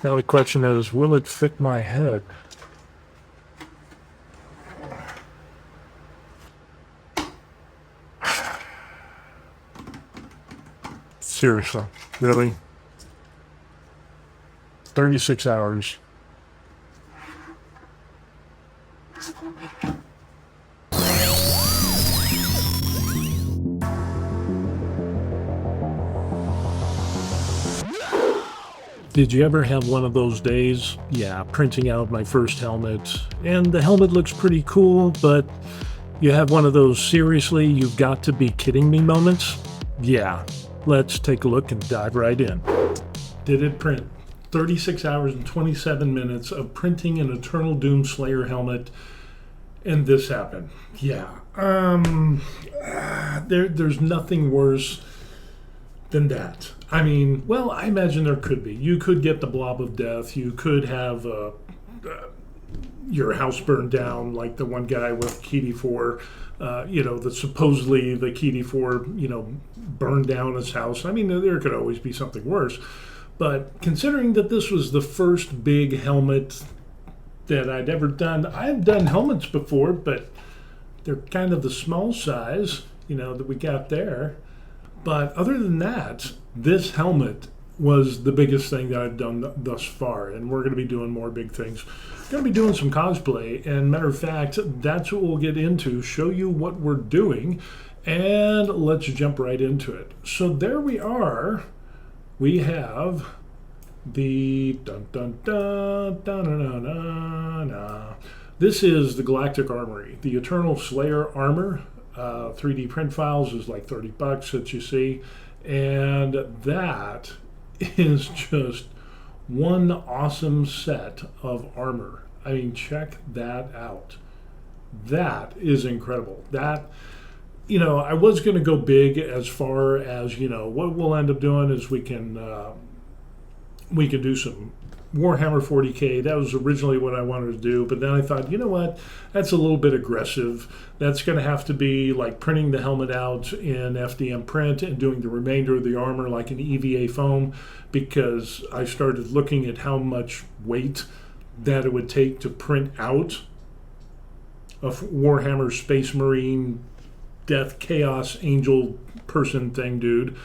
Now the question is, will it fit my head? Seriously, really? 36 hours. Did you ever have one of those days? Yeah, printing out my first helmet, and the helmet looks pretty cool, but you have one of those seriously, you've got to be kidding me moments? Yeah, let's take a look and dive right in. Did it print? 36 hours and 27 minutes of printing an Eternal Doom Slayer helmet, and this happened. Yeah, there's nothing worse than that. I mean, well, I imagine there could be. You could get the blob of death. You could have your house burned down, like the one guy with Key 4. That supposedly the Key 4, burned down his house. I mean, there could always be something worse. But considering that this was the first big helmet that I'd ever done, I've done helmets before, but they're kind of the small size, that we got there. But other than that, this helmet was the biggest thing that I've done thus far, and we're going to be doing more big things. We're going to be doing some cosplay, and matter of fact, that's what we'll get into, show you what we're doing, and let's jump right into it. So there we are. We have the dun dun dun dun dun dun dun. This is the Galactic Armory, the Eternal Slayer armor. 3D print files is like $30 that you see, and that is just one awesome set of armor. I mean, check that out. That is incredible. That, I was going to go big as far as, what we'll end up doing is we can do some Warhammer 40K. That was originally what I wanted to do, but then I thought, you know what, that's a little bit aggressive. That's going to have to be like printing the helmet out in FDM print and doing the remainder of the armor like an EVA foam, because I started looking at how much weight that it would take to print out a Warhammer Space Marine Death Chaos Angel person thing, dude.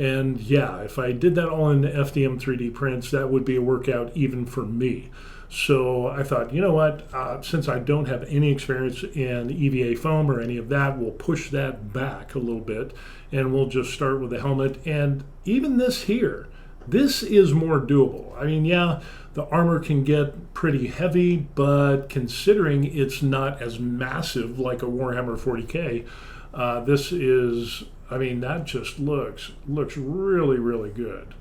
And yeah, if I did that all in FDM 3D prints, that would be a workout even for me. So I thought, you know what, since I don't have any experience in EVA foam or any of that, we'll push that back a little bit and we'll just start with the helmet. And even this here, this is more doable. I mean, yeah, the armor can get pretty heavy, but considering it's not as massive like a Warhammer 40K, this is, I mean, that just looks really, really good.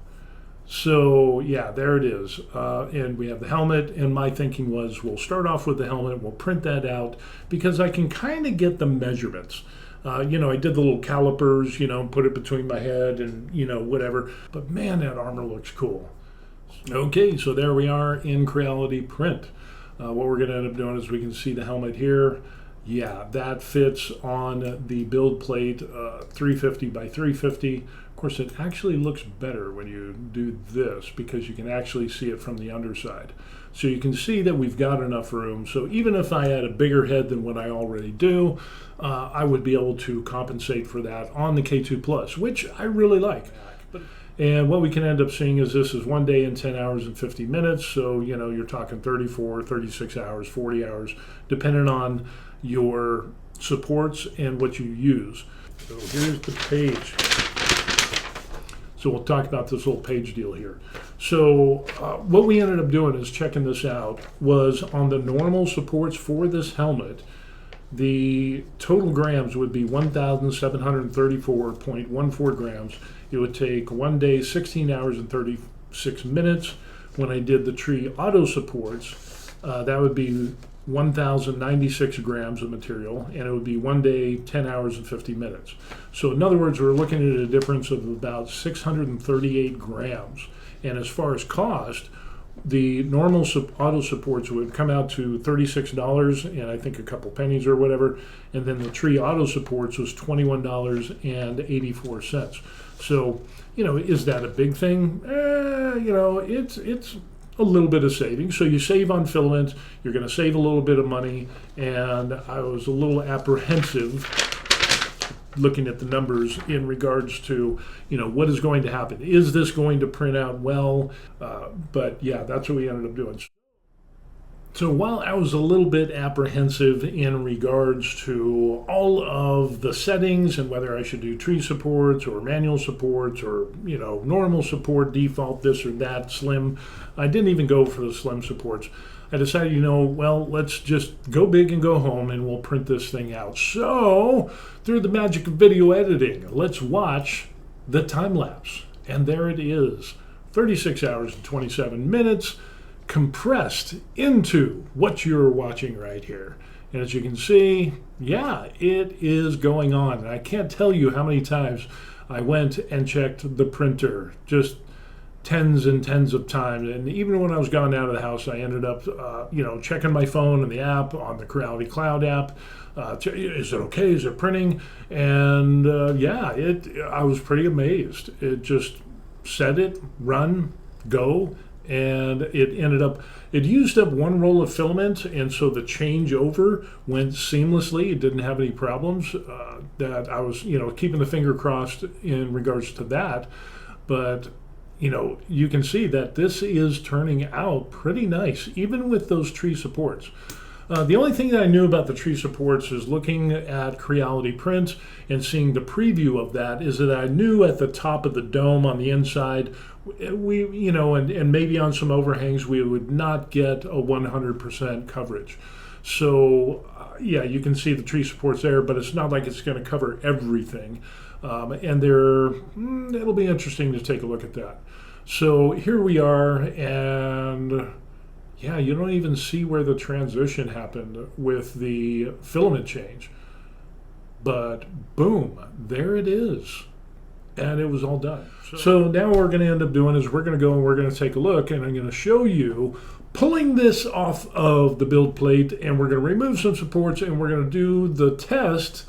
So yeah, there it is. And we have the helmet, and my thinking was we'll start off with the helmet, we'll print that out, because I can kind of get the measurements. I did the little calipers, put it between my head and, whatever. But man, that armor looks cool. Okay, so there we are in Creality print. What we're going to end up doing is we can see the helmet here. Yeah, that fits on the build plate, 350 by 350. Of course, it actually looks better when you do this because you can actually see it from the underside. So you can see that we've got enough room. So even if I had a bigger head than what I already do, I would be able to compensate for that on the K2 Plus, which I really like. And what we can end up seeing is this is 1 day and 10 hours and 50 minutes. So, you're talking 34, 36 hours, 40 hours, depending on your supports and what you use. So here's the page. So we'll talk about this little page deal here. So what we ended up doing is checking this out was on the normal supports for this helmet, the total grams would be 1,734.14 grams. It would take 1 day, 16 hours and 36 minutes. When I did the tree auto supports, that would be 1,096 grams of material, and it would be 1 day, 10 hours and 50 minutes. So in other words, we're looking at a difference of about 638 grams. And as far as cost, the normal auto supports would come out to $36 and I think a couple pennies or whatever, and then the tree auto supports was $21.84. So, is that a big thing? It's a little bit of savings. So you save on filament, you're going to save a little bit of money, and I was a little apprehensive looking at the numbers in regards to, what is going to happen. Is this going to print out well? But yeah, that's what we ended up doing. So while I was a little bit apprehensive in regards to all of the settings and whether I should do tree supports or manual supports or, normal support, default, this or that, slim, I didn't even go for the slim supports. I decided, let's just go big and go home and we'll print this thing out. So through the magic of video editing, let's watch the time lapse. And there it is, 36 hours and 27 minutes. Compressed into what you're watching right here. And as you can see, yeah, it is going on. And I can't tell you how many times I went and checked the printer, just tens and tens of times. And even when I was gone out of the house, I ended up, checking my phone and the app on the Creality Cloud app. Is it okay? Is it printing? And I was pretty amazed. It just set it, run, go. And it used up one roll of filament, and so the changeover went seamlessly. It didn't have any problems. That I was, keeping the finger crossed in regards to that. But, you can see that this is turning out pretty nice, even with those tree supports. The only thing that I knew about the tree supports is looking at Creality Print and seeing the preview of that, is that I knew at the top of the dome on the inside, and maybe on some overhangs, we would not get a 100% coverage. So, you can see the tree supports there, but it's not like it's going to cover everything. And it'll be interesting to take a look at that. So here we are, and yeah, you don't even see where the transition happened with the filament change. But boom, there it is. And it was all done. So now what we're going to end up doing is we're going to go and we're going to take a look, and I'm going to show you pulling this off of the build plate, and we're going to remove some supports, and we're going to do the test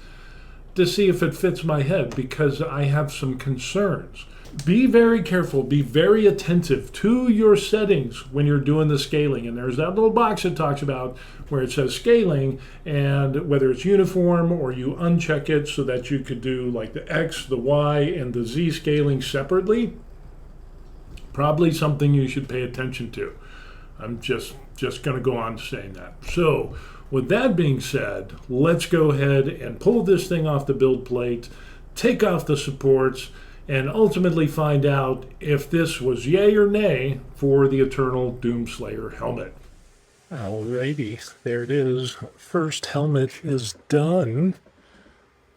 to see if it fits my head, because I have some concerns. Be very careful, be very attentive to your settings when you're doing the scaling. And there's that little box that talks about where it says scaling, and whether it's uniform or you uncheck it so that you could do like the X, the Y, and the Z scaling separately. Probably something you should pay attention to. I'm just going to go on saying that. So with that being said, let's go ahead and pull this thing off the build plate, take off the supports, and ultimately find out if this was yay or nay for the Eternal Doomslayer helmet. Alrighty, there it is. First helmet is done.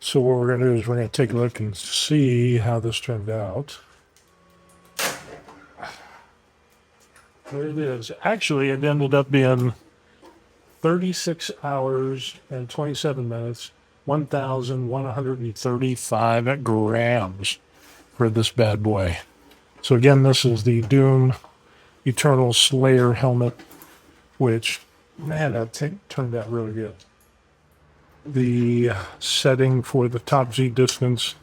So what we're going to do is we're going to take a look and see how this turned out. There it is. Actually, it ended up being 36 hours and 27 minutes, 1,135 grams. For this bad boy. So again, this is the Doom Eternal Slayer helmet, which, man, that turned out really good. The setting for the top Z distance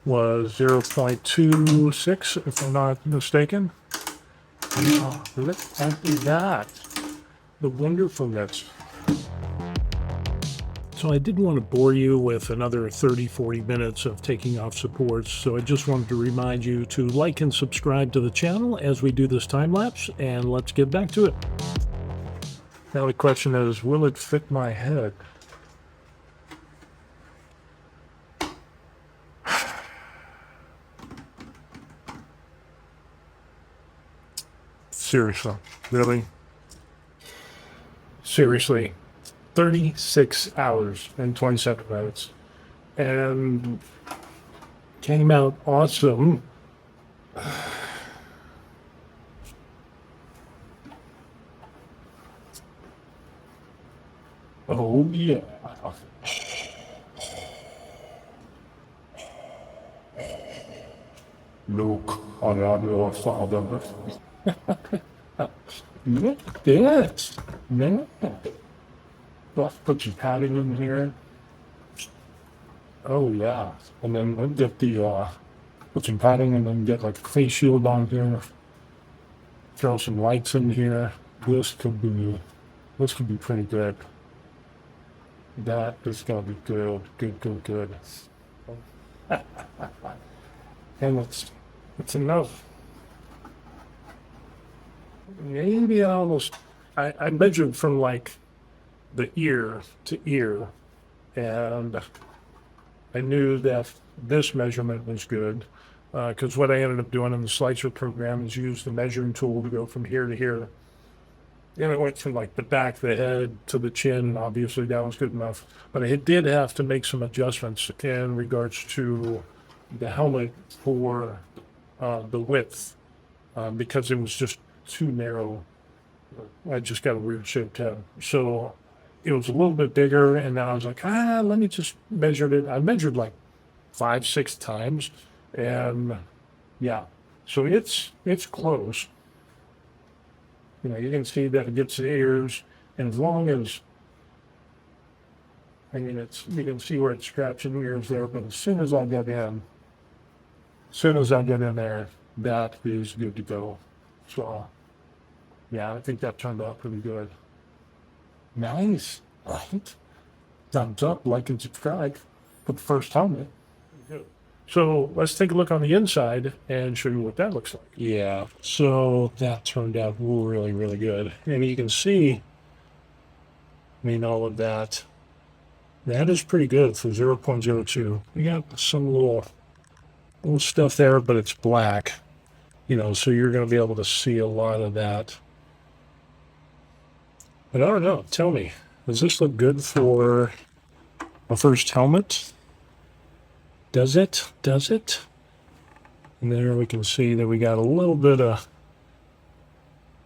was 0.26, if I'm not mistaken. Oh, look at that. The wonderfulness. So I didn't want to bore you with another 30-40 minutes of taking off supports, so I just wanted to remind you to like and subscribe to the channel as we do this time lapse, and let's get back to it. Now the question is, will it fit my head? Seriously, really? Seriously. 36 hours and 27 minutes, and came out awesome. Oh yeah. Look, I am your father. Look at this, man. Let's put some padding in here. Oh yeah, and then we'll get the put some padding and then get like a face shield on here. throw some lights in here. This could be pretty good. That is gonna be good, good. And it's enough. Maybe I measured from like the ear to ear, and I knew that this measurement was good, because what I ended up doing in the slicer program is use the measuring tool to go from here to here. And it went from like the back of the head to the chin. Obviously, that was good enough. But I did have to make some adjustments in regards to the helmet for the width, because it was just too narrow. I just got a weird shaped head. So it was a little bit bigger. And then I was like, let me just measure it. I measured like 5, 6 times. And yeah, so it's close. You know, you can see that it gets the ears, and as long as, I mean, you can see where it's scratching the ears there, but as soon as I get in there, that is good to go. So, yeah, I think that turned out pretty good. Nice, right? Thumbs up, like and subscribe for the first helmet. So let's take a look on the inside and show you what that looks like. Yeah, so that turned out really good. And you can see, I mean, all of that. That is pretty good for 0.02. We got some little stuff there, but it's black, you know, so you're going to be able to see a lot of that. But I don't know. Tell me, does this look good for a first helmet? Does it? Does it? And there we can see that we got a little bit of,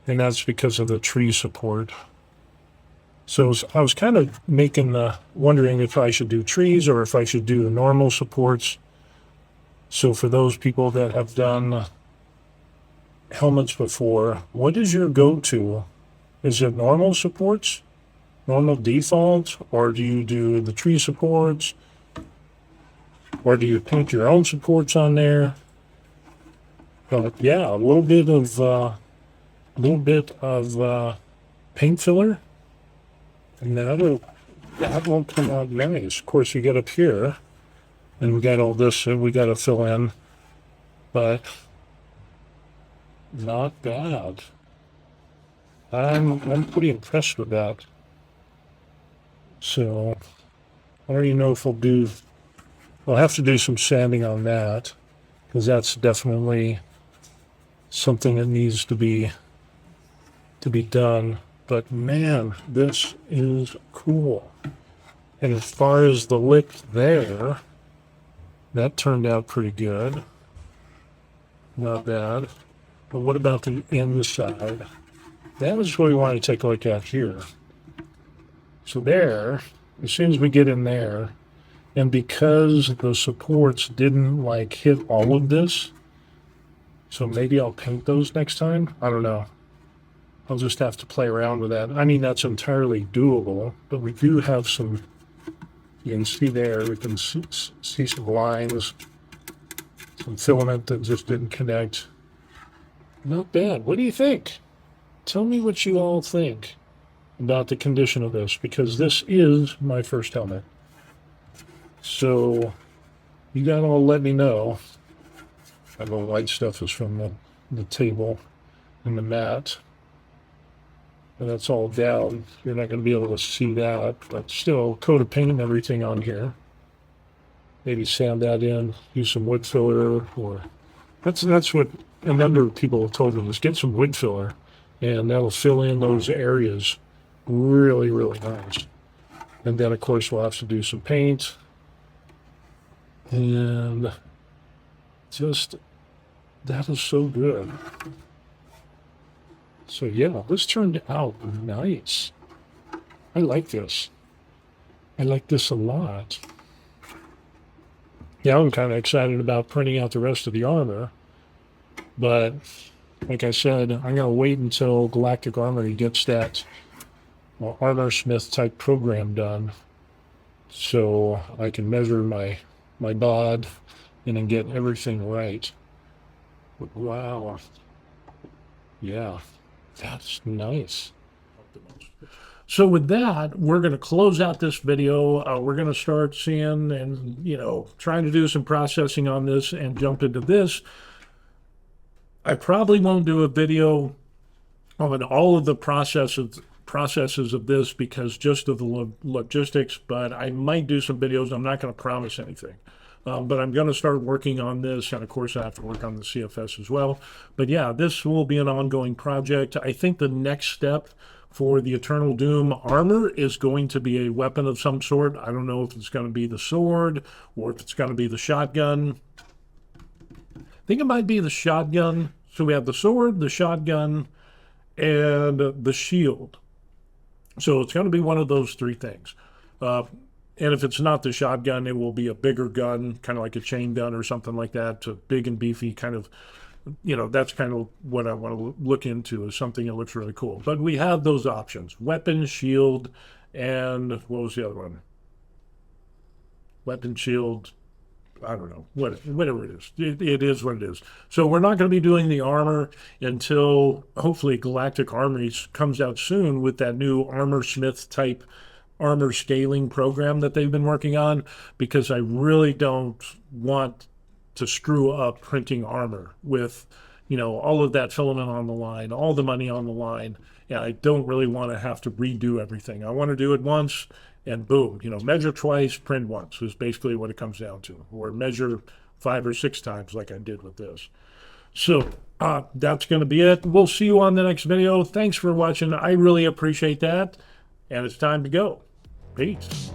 and that's because of the tree support. So I was kind of wondering if I should do trees or if I should do the normal supports. So for those people that have done helmets before, what is your go-to? Is it normal supports, normal default, or do you do the tree supports? Or do you paint your own supports on there? But yeah, a little bit of paint filler, and that will come out nice. Of course, you get up here, and we got all this that we got to fill in, but not bad. I'm pretty impressed with that. So I don't even know if I'll have to do some sanding on that, because that's definitely something that needs to be done. But man, this is cool. And as far as the lip there, that turned out pretty good. Not bad. But what about the inside? That is what we want to take a look at here. So there, as soon as we get in there, and because the supports didn't like hit all of this, so maybe I'll paint those next time. I don't know. I'll just have to play around with that. I mean, that's entirely doable, but we do have some, you can see there, we can see some lines, some filament that just didn't connect. Not bad. What do you think? Tell me what you all think about the condition of this, because this is my first helmet. So you gotta all let me know. The white stuff is from the table and the mat. And that's all down. You're not going to be able to see that, but still coat of paint and everything on here. Maybe sand that in, use some wood filler, or that's what a number of people have told me is get some wood filler, and that'll fill in those areas really nice. And then of course we'll have to do some paint, and just that is so good. So yeah, this turned out nice. I like this. I like this a lot. Yeah, I'm kind of excited about printing out the rest of the armor, but like I said, I'm gonna wait until Galactic Armory gets that armor smith type program done, so I can measure my bod and then get everything right. Wow. Yeah, that's nice. So with that, we're going to close out this video. We're going to start seeing and, trying to do some processing on this and jump into this. I probably won't do a video on all of the processes of this because just of the logistics, but I might do some videos. I'm not going to promise anything. But I'm going to start working on this, and of course I have to work on the CFS as well. But yeah, this will be an ongoing project. I think the next step for the Eternal Doom armor is going to be a weapon of some sort. I don't know if it's going to be the sword or if it's going to be the shotgun. I think it might be the shotgun. So we have the sword, the shotgun, and the shield. So it's going to be one of those three things. And if it's not the shotgun, it will be a bigger gun, kind of like a chain gun or something like that, a big and beefy kind of, that's kind of what I want to look into, is something that looks really cool. But we have those options: weapon, shield, and what was the other one? Weapon, shield, I don't know, whatever it is. It is what it is. So we're not going to be doing the armor until hopefully Galactic Armories comes out soon with that new Armor Smith type armor scaling program that they've been working on, because I really don't want to screw up printing armor with, all of that filament on the line, all the money on the line. Yeah, I don't really want to have to redo everything. I want to do it once and boom, measure twice, print once is basically what it comes down to, or measure 5 or 6 times like I did with this. So that's going to be it. We'll see you on the next video. Thanks for watching. I really appreciate that. And it's time to go. Peace.